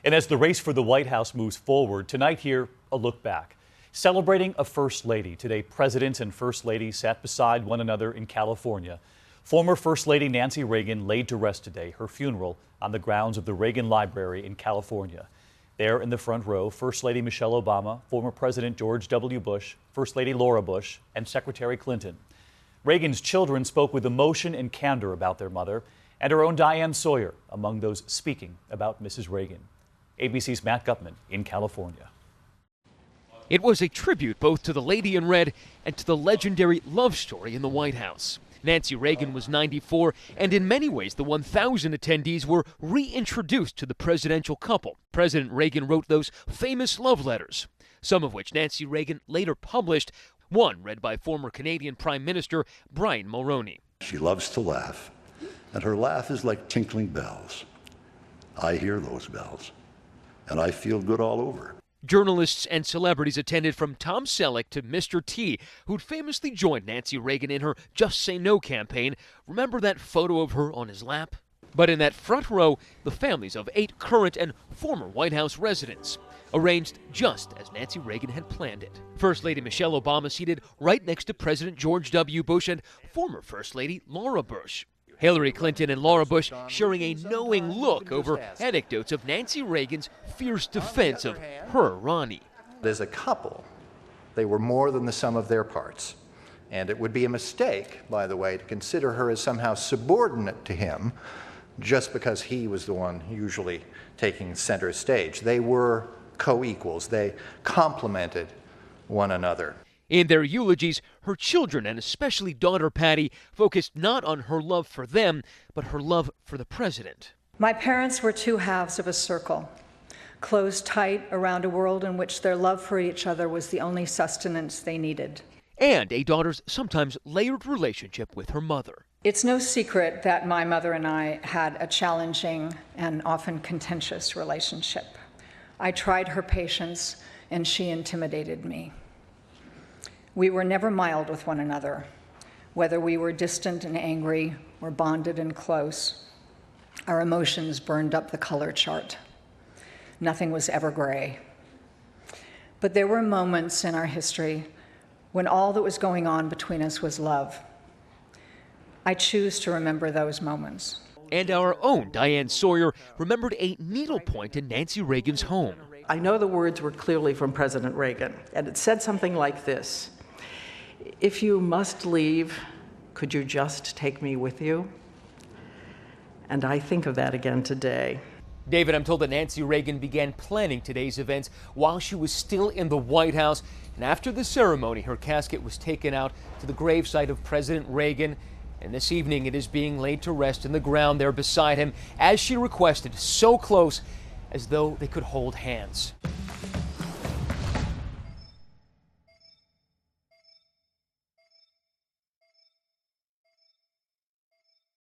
And as the race for the White House moves forward, tonight here, a look back. Celebrating a First Lady. Today, President and First Lady sat beside one another in California. Former First Lady Nancy Reagan laid to rest today, her funeral on the grounds of the Reagan Library in California. There in the front row, First Lady Michelle Obama, former President George W. Bush, First Lady Laura Bush, and Secretary Clinton. Reagan's children spoke with emotion and candor about their mother, and her own Diane Sawyer among those speaking about Mrs. Reagan. ABC's Matt Gutman in California. It was a tribute both to the Lady in Red and to the legendary love story in the White House. Nancy Reagan was 94, and in many ways the 1,000 attendees were reintroduced to the presidential couple. President Reagan wrote those famous love letters, some of which Nancy Reagan later published, one read by former Canadian Prime Minister Brian Mulroney. She loves to laugh, and her laugh is like tinkling bells. I hear those bells, and I feel good all over. Journalists and celebrities attended, from Tom Selleck to Mr. T, who'd famously joined Nancy Reagan in her Just Say No campaign. Remember that photo of her on his lap? But in that front row, the families of 8 current and former White House residents, arranged just as Nancy Reagan had planned it. First Lady Michelle Obama seated right next to President George W. Bush and former First Lady Laura Bush. Hillary Clinton and Laura Bush sharing a knowing look over anecdotes of Nancy Reagan's fierce defense of her Ronnie. As a couple, they were more than the sum of their parts. And it would be a mistake, by the way, to consider her as somehow subordinate to him just because he was the one usually taking center stage. They were co-equals. They complemented one another. In their eulogies, her children, and especially daughter Patty, focused not on her love for them, but her love for the president. My parents were 2 halves of a circle, closed tight around a world in which their love for each other was the only sustenance they needed. And a daughter's sometimes layered relationship with her mother. It's no secret that my mother and I had a challenging and often contentious relationship. I tried her patience, and she intimidated me. We were never mild with one another, whether we were distant and angry or bonded and close. Our emotions burned up the color chart. Nothing was ever gray. But there were moments in our history when all that was going on between us was love. I choose to remember those moments. And our own Diane Sawyer remembered a needlepoint in Nancy Reagan's home. I know the words were clearly from President Reagan, and it said something like this: "If you must leave, could you just take me with you?" And I think of that again today. David, I'm told that Nancy Reagan began planning today's events while she was still in the White House. And after the ceremony, her casket was taken out to the gravesite of President Reagan. And this evening, it is being laid to rest in the ground there beside him, as she requested, so close as though they could hold hands.